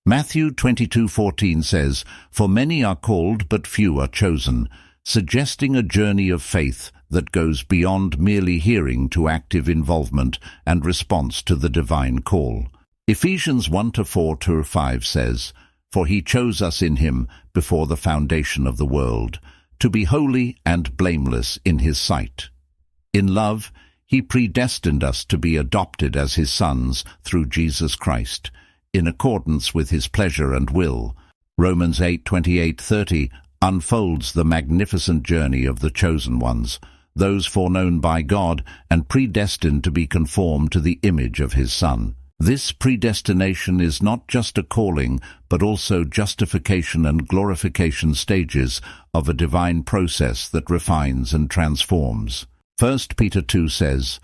Matthew 22:14 says, "For many are called, but few are chosen," suggesting a journey of faith that goes beyond merely hearing to active involvement and response to the divine call. Ephesians 1:4-5 says, "For he chose us in him before the foundation of the world, to be holy and blameless in his sight. In love, he predestined us to be adopted as his sons through Jesus Christ, in accordance with his pleasure and will." Romans 8:28-30 unfolds the magnificent journey of the chosen ones, those foreknown by God and predestined to be conformed to the image of his Son. This predestination is not just a calling, but also justification and glorification stages of a divine process that refines and transforms. 1 Peter 2 says,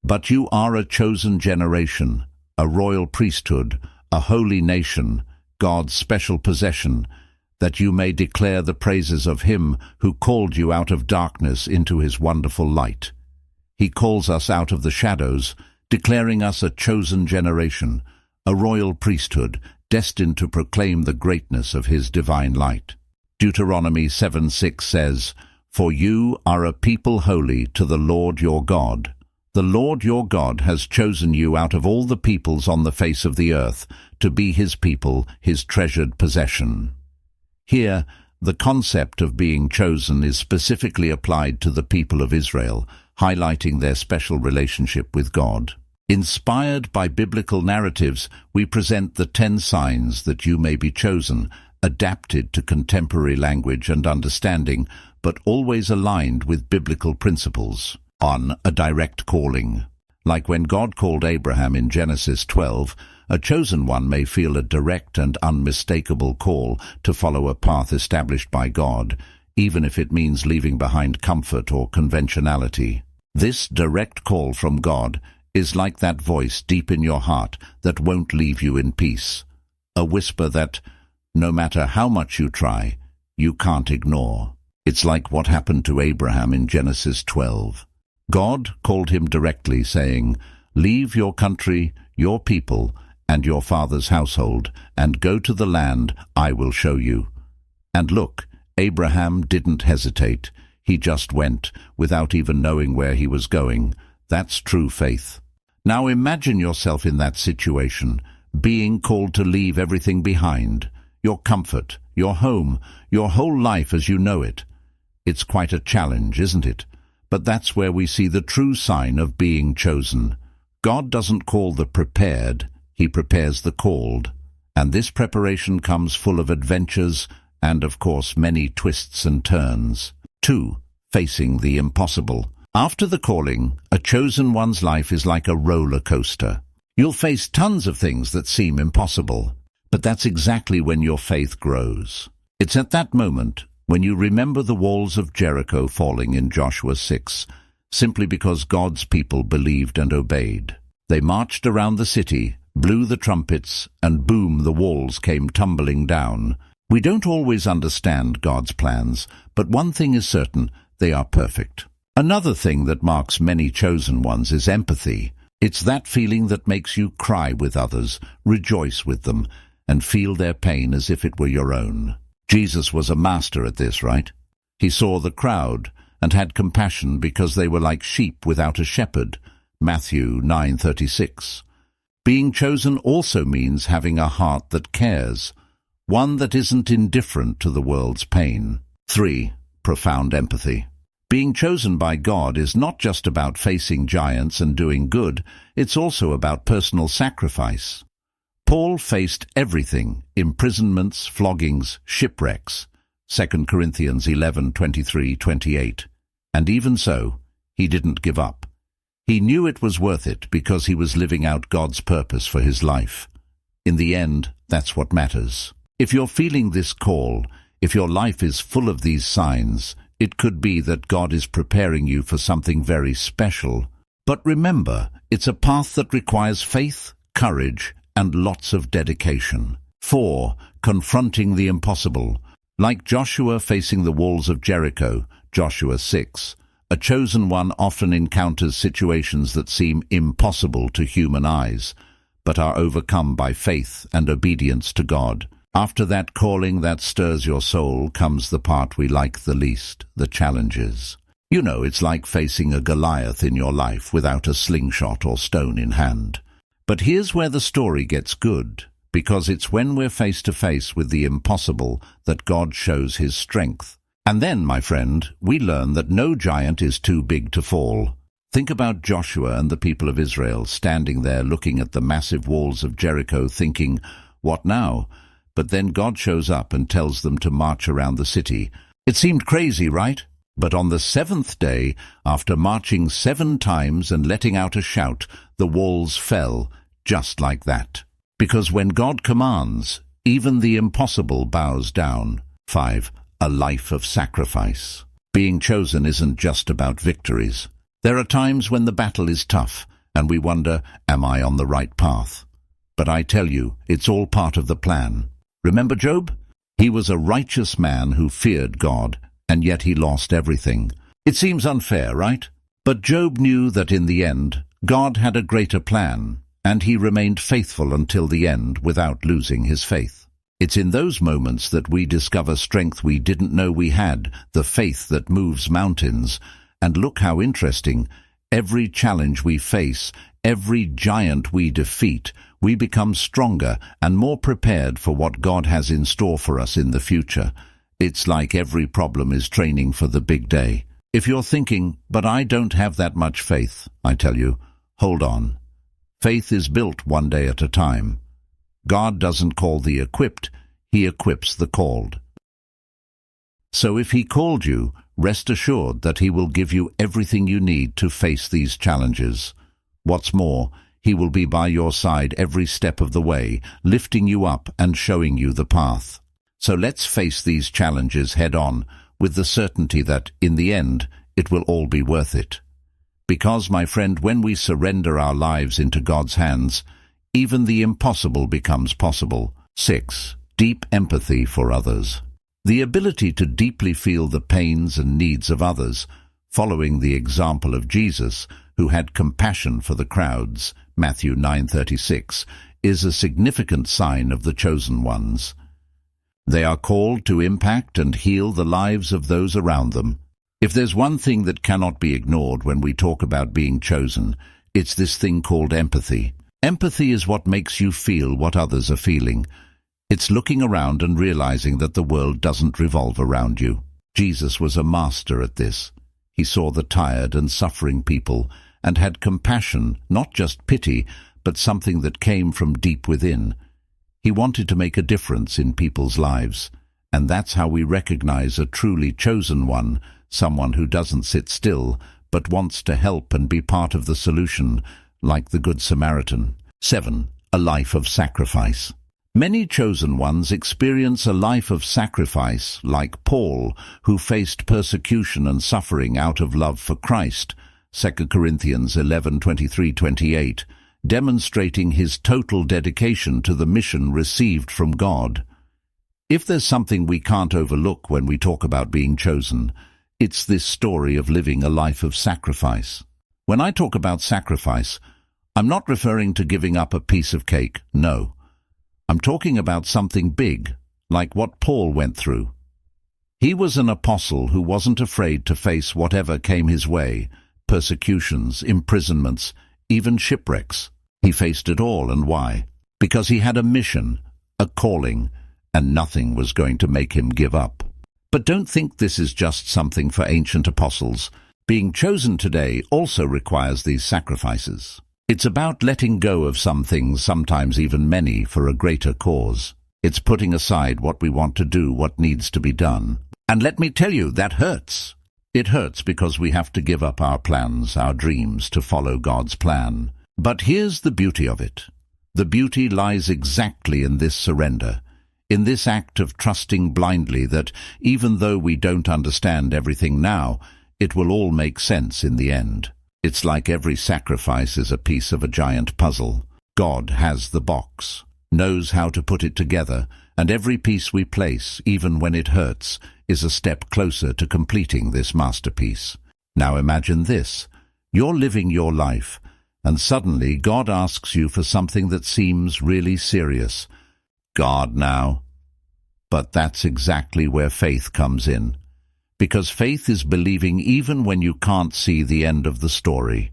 "But you are a chosen generation, a royal priesthood, a holy nation, God's special possession, that you may declare the praises of him who called you out of darkness into his wonderful light." He calls us out of the shadows, declaring us a chosen generation, a royal priesthood, destined to proclaim the greatness of his divine light. Deuteronomy 7:6 says, "For you are a people holy to the Lord your God. The Lord your God has chosen you out of all the peoples on the face of the earth to be his people, his treasured possession." Here, the concept of being chosen is specifically applied to the people of Israel, highlighting their special relationship with God. Inspired by biblical narratives, we present the 10 signs that you may be chosen, adapted to contemporary language and understanding, but always aligned with biblical principles. On a direct calling. Like when God called Abraham in Genesis 12, a chosen one may feel a direct and unmistakable call to follow a path established by God, even if it means leaving behind comfort or conventionality. This direct call from God is like that voice deep in your heart that won't leave you in peace, a whisper that, no matter how much you try, you can't ignore. It's like what happened to Abraham in Genesis 12. God called him directly, saying, "Leave your country, your people, and your father's household, and go to the land I will show you." And look, Abraham didn't hesitate. He just went, without even knowing where he was going. That's true faith. Now imagine yourself in that situation, being called to leave everything behind, your comfort, your home, your whole life as you know it. It's quite a challenge, isn't it? But that's where we see the true sign of being chosen. God doesn't call the prepared, he prepares the called. And this preparation comes full of adventures and, of course, many twists and turns. 2. Facing the impossible. After the calling, a chosen one's life is like a roller coaster. You'll face tons of things that seem impossible, but that's exactly when your faith grows. It's at that moment when you remember the walls of Jericho falling in Joshua 6, simply because God's people believed and obeyed. They marched around the city, blew the trumpets, and boom, the walls came tumbling down. We don't always understand God's plans, but one thing is certain, they are perfect. Another thing that marks many chosen ones is empathy. It's that feeling that makes you cry with others, rejoice with them, and feel their pain as if it were your own. Jesus was a master at this, right? He saw the crowd and had compassion because they were like sheep without a shepherd. Matthew 9:36. Being chosen also means having a heart that cares, one that isn't indifferent to the world's pain. 3. Profound empathy. Being chosen by God is not just about facing giants and doing good, it's also about personal sacrifice. Paul faced everything: imprisonments, floggings, shipwrecks. 2 Corinthians 11:23-28. And even so, he didn't give up. He knew it was worth it because he was living out God's purpose for his life. In the end, that's what matters. If you're feeling this call, if your life is full of these signs, it could be that God is preparing you for something very special. But remember, it's a path that requires faith, courage, and lots of dedication. 4. Confronting the impossible. Like Joshua facing the walls of Jericho, Joshua 6, a chosen one often encounters situations that seem impossible to human eyes. but are overcome by faith and obedience to God. After that calling that stirs your soul comes the part we like the least, the challenges. You know, it's like facing a Goliath in your life without a slingshot or stone in hand. But here's where the story gets good, because it's when we're face to face with the impossible that God shows his strength. And then, my friend, we learn that no giant is too big to fall. Think about Joshua and the people of Israel standing there looking at the massive walls of Jericho thinking, what now? But then God shows up and tells them to march around the city. It seemed crazy, right? But on the seventh day, after marching 7 times and letting out a shout, the walls fell, just like that. Because when God commands, even the impossible bows down. 5. A life of sacrifice. Being chosen isn't just about victories. There are times when the battle is tough, and we wonder, am I on the right path? But I tell you, it's all part of the plan. Remember Job? He was a righteous man who feared God, and yet he lost everything. It seems unfair, right? But Job knew that in the end, God had a greater plan, and he remained faithful until the end without losing his faith. It's in those moments that we discover strength we didn't know we had, the faith that moves mountains. And look how interesting. Every challenge we face, every giant we defeat, we become stronger and more prepared for what God has in store for us in the future. It's like every problem is training for the big day. If you're thinking, but I don't have that much faith, I tell you, hold on. Faith is built one day at a time. God doesn't call the equipped, he equips the called. So if he called you, rest assured that he will give you everything you need to face these challenges. What's more, he will be by your side every step of the way, lifting you up and showing you the path. So let's face these challenges head-on, with the certainty that, in the end, it will all be worth it. Because, my friend, when we surrender our lives into God's hands, even the impossible becomes possible. 6. Deep empathy for others. The ability to deeply feel the pains and needs of others, following the example of Jesus, who had compassion for the crowds, Matthew 9:36, is a significant sign of the chosen ones. They are called to impact and heal the lives of those around them. If there's one thing that cannot be ignored when we talk about being chosen, it's this thing called empathy. Empathy is what makes you feel what others are feeling. It's looking around and realizing that the world doesn't revolve around you. Jesus was a master at this. He saw the tired and suffering people and had compassion, not just pity, but something that came from deep within. He wanted to make a difference in people's lives, and that's how we recognize a truly chosen one, someone who doesn't sit still, but wants to help and be part of the solution, like the Good Samaritan. 7. A life of sacrifice. Many chosen ones experience a life of sacrifice, like Paul, who faced persecution and suffering out of love for Christ, 2 Corinthians 11:23-28, demonstrating his total dedication to the mission received from God. If there's something we can't overlook when we talk about being chosen, it's this story of living a life of sacrifice. When I talk about sacrifice, I'm not referring to giving up a piece of cake, no. I'm talking about something big, like what Paul went through. He was an apostle who wasn't afraid to face whatever came his way, persecutions, imprisonments, even shipwrecks. He faced it all, and why? Because he had a mission, a calling, and nothing was going to make him give up. But don't think this is just something for ancient apostles. Being chosen today also requires these sacrifices. It's about letting go of some things, sometimes even many, for a greater cause. It's putting aside what we want to do, what needs to be done. And let me tell you, that hurts. It hurts because we have to give up our plans, our dreams, to follow God's plan. But here's the beauty of it. The beauty lies exactly in this surrender, in this act of trusting blindly that, even though we don't understand everything now, it will all make sense in the end. It's like every sacrifice is a piece of a giant puzzle. God has the box, knows how to put it together, and every piece we place, even when it hurts, is a step closer to completing this masterpiece. Now imagine this. You're living your life, and suddenly God asks you for something that seems really serious. God now. But that's exactly where faith comes in. Because faith is believing even when you can't see the end of the story.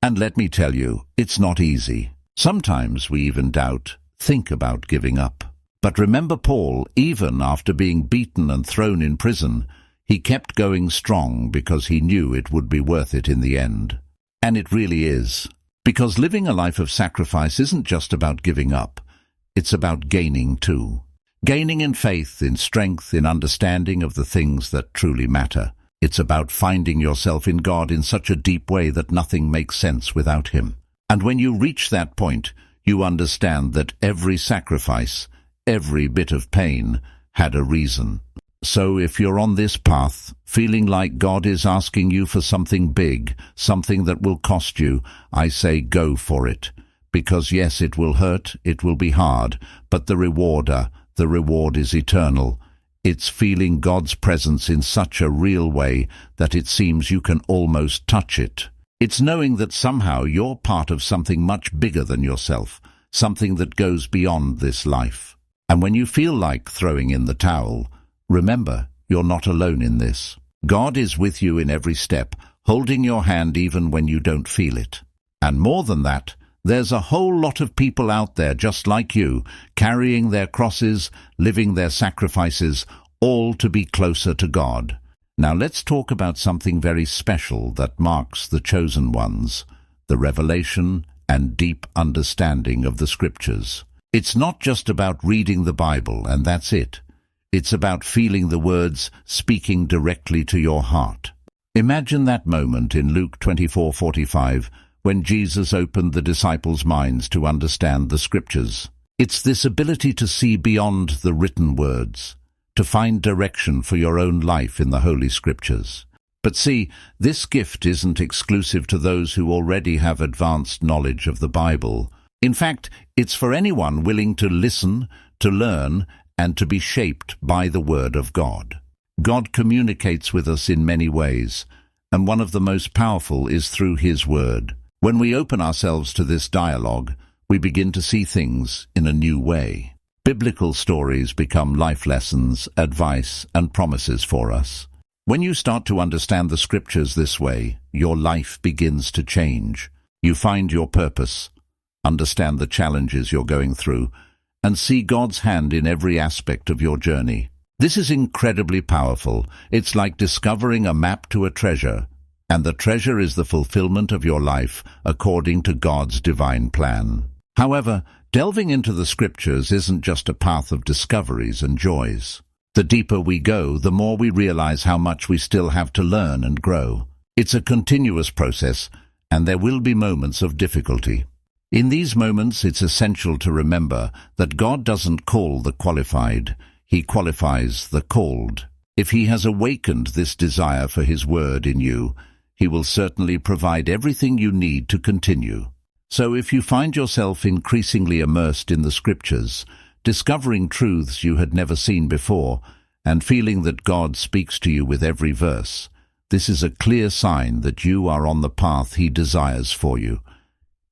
And let me tell you, it's not easy. Sometimes we even doubt, think about giving up. But remember Paul, even after being beaten and thrown in prison, he kept going strong because he knew it would be worth it in the end. And it really is. Because living a life of sacrifice isn't just about giving up. It's about gaining too. Gaining in faith, in strength, in understanding of the things that truly matter. It's about finding yourself in God in such a deep way that nothing makes sense without Him. And when you reach that point, you understand that every sacrifice, every bit of pain, had a reason. So if you're on this path, feeling like God is asking you for something big, something that will cost you, I say go for it. Because yes, it will hurt, it will be hard, but the reward is eternal. It's feeling God's presence in such a real way that it seems you can almost touch it. It's knowing that somehow you're part of something much bigger than yourself, something that goes beyond this life. And when you feel like throwing in the towel, remember, you're not alone in this. God is with you in every step, holding your hand even when you don't feel it. And more than that, there's a whole lot of people out there just like you, carrying their crosses, living their sacrifices, all to be closer to God. Now let's talk about something very special that marks the chosen ones, the revelation and deep understanding of the Scriptures. It's not just about reading the Bible and that's it. It's about feeling the words speaking directly to your heart. Imagine that moment in Luke 24:45 when Jesus opened the disciples' minds to understand the Scriptures. It's this ability to see beyond the written words, to find direction for your own life in the Holy Scriptures. But see, this gift isn't exclusive to those who already have advanced knowledge of the Bible. In fact, it's for anyone willing to listen, to learn, and to be shaped by the Word of God. God communicates with us in many ways, and one of the most powerful is through His Word. When we open ourselves to this dialogue, we begin to see things in a new way. Biblical stories become life lessons, advice, and promises for us. When you start to understand the Scriptures this way, your life begins to change. You find your purpose, understand the challenges you're going through, and see God's hand in every aspect of your journey. This is incredibly powerful. It's like discovering a map to a treasure, and the treasure is the fulfillment of your life according to God's divine plan. However, delving into the Scriptures isn't just a path of discoveries and joys. The deeper we go, the more we realize how much we still have to learn and grow. It's a continuous process, and there will be moments of difficulty. In these moments, it's essential to remember that God doesn't call the qualified, He qualifies the called. If He has awakened this desire for His Word in you, He will certainly provide everything you need to continue. So if you find yourself increasingly immersed in the Scriptures, discovering truths you had never seen before, and feeling that God speaks to you with every verse, this is a clear sign that you are on the path He desires for you.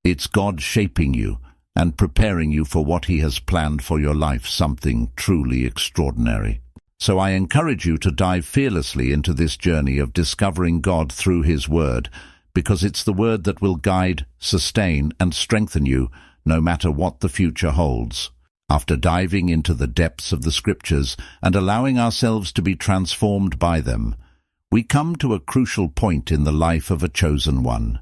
It's God shaping you and preparing you for what He has planned for your life, something truly extraordinary. So I encourage you to dive fearlessly into this journey of discovering God through His Word, because it's the Word that will guide, sustain, and strengthen you no matter what the future holds. After diving into the depths of the Scriptures and allowing ourselves to be transformed by them, we come to a crucial point in the life of a chosen one: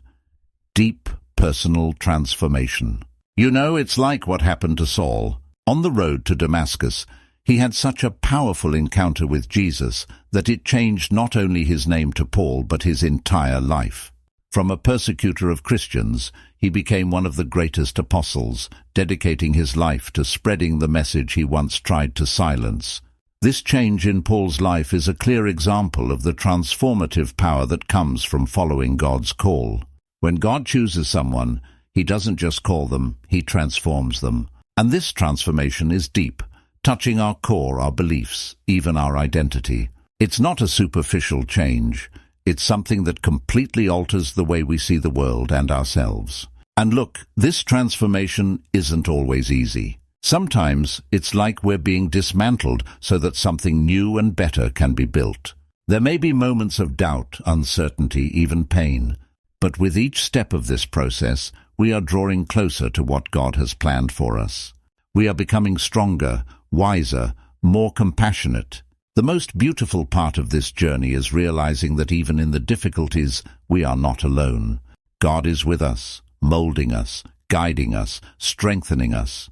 deep personal transformation. You know, it's like what happened to Saul. On the road to Damascus, he had such a powerful encounter with Jesus that it changed not only his name to Paul but his entire life. From a persecutor of Christians, he became one of the greatest apostles, dedicating his life to spreading the message he once tried to silence. This change in Paul's life is a clear example of the transformative power that comes from following God's call. When God chooses someone, He doesn't just call them, He transforms them. And this transformation is deep, touching our core, our beliefs, even our identity. It's not a superficial change. It's something that completely alters the way we see the world and ourselves. And look, this transformation isn't always easy. Sometimes it's like we're being dismantled so that something new and better can be built. There may be moments of doubt, uncertainty, even pain. But with each step of this process, we are drawing closer to what God has planned for us. We are becoming stronger, wiser, more compassionate. The most beautiful part of this journey is realizing that even in the difficulties, we are not alone. God is with us, molding us, guiding us, strengthening us.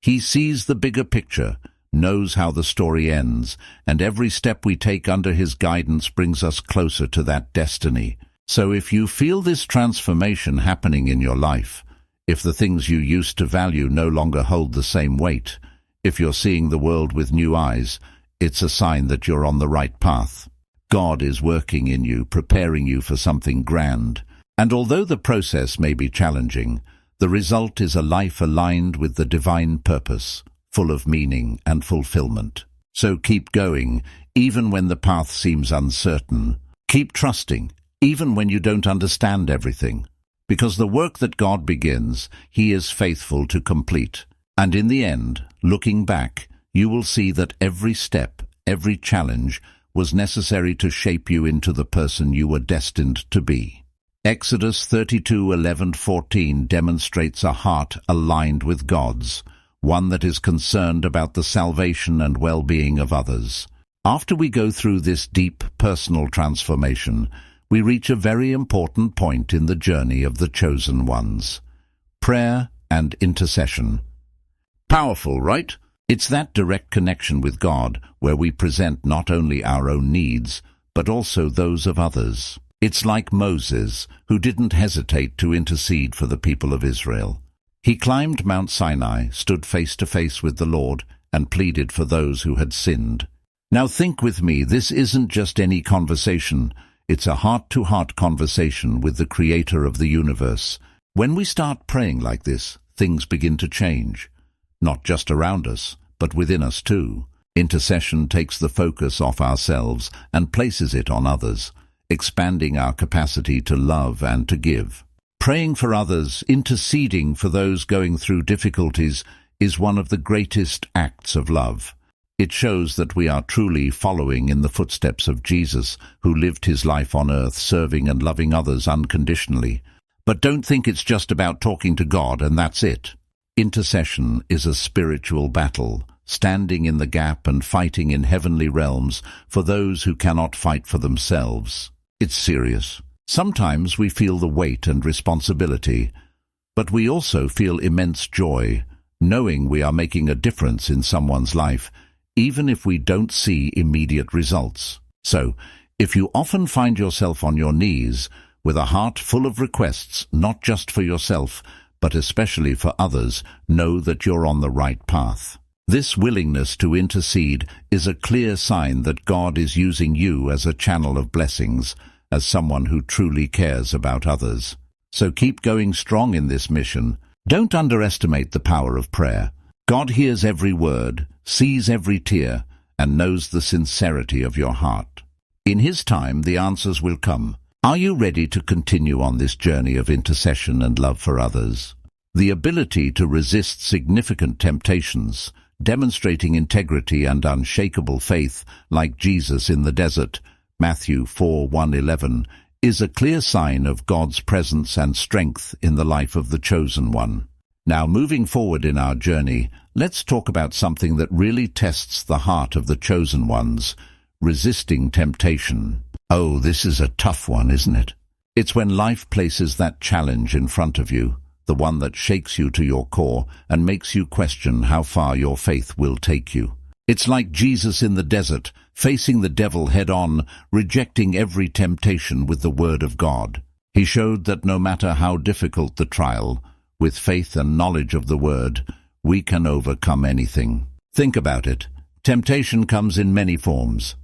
He sees the bigger picture, knows how the story ends, and every step we take under His guidance brings us closer to that destiny. So if you feel this transformation happening in your life, if the things you used to value no longer hold the same weight, if you're seeing the world with new eyes, it's a sign that you're on the right path. God is working in you, preparing you for something grand. And although the process may be challenging, the result is a life aligned with the divine purpose, full of meaning and fulfillment. So keep going, even when the path seems uncertain. Keep trusting, even when you don't understand everything. Because the work that God begins, He is faithful to complete. And in the end, looking back, you will see that every step, every challenge, was necessary to shape you into the person you were destined to be. Exodus 32:11-14 demonstrates a heart aligned with God's, one that is concerned about the salvation and well-being of others. After we go through this deep personal transformation, we reach a very important point in the journey of the chosen ones: prayer and intercession. Powerful, right? It's that direct connection with God where we present not only our own needs, but also those of others. It's like Moses, who didn't hesitate to intercede for the people of Israel. He climbed Mount Sinai, stood face to face with the Lord, and pleaded for those who had sinned. Now think with me, this isn't just any conversation. It's a heart-to-heart conversation with the Creator of the universe. When we start praying like this, things begin to change. Not just around us, but within us too. Intercession takes the focus off ourselves and places it on others, expanding our capacity to love and to give. Praying for others, interceding for those going through difficulties, is one of the greatest acts of love. It shows that we are truly following in the footsteps of Jesus, who lived His life on earth serving and loving others unconditionally. But don't think it's just about talking to God and that's it. Intercession is a spiritual battle, standing in the gap and fighting in heavenly realms for those who cannot fight for themselves. It's serious. Sometimes we feel the weight and responsibility, but we also feel immense joy, knowing we are making a difference in someone's life, even if we don't see immediate results. So, if you often find yourself on your knees, with a heart full of requests, not just for yourself, but especially for others, know that you're on the right path. This willingness to intercede is a clear sign that God is using you as a channel of blessings, as someone who truly cares about others. So keep going strong in this mission. Don't underestimate the power of prayer. God hears every word, sees every tear, and knows the sincerity of your heart. In His time, the answers will come. Are you ready to continue on this journey of intercession and love for others? The ability to resist significant temptations, demonstrating integrity and unshakable faith like Jesus in the desert, Matthew 4:1-11, is a clear sign of God's presence and strength in the life of the chosen one. Now, moving forward in our journey, let's talk about something that really tests the heart of the chosen ones: resisting temptation. Oh, this is a tough one, isn't it? It's when life places that challenge in front of you, the one that shakes you to your core and makes you question how far your faith will take you. It's like Jesus in the desert, facing the devil head-on, rejecting every temptation with the Word of God. He showed that no matter how difficult the trial, with faith and knowledge of the Word, we can overcome anything. Think about it. Temptation comes in many forms: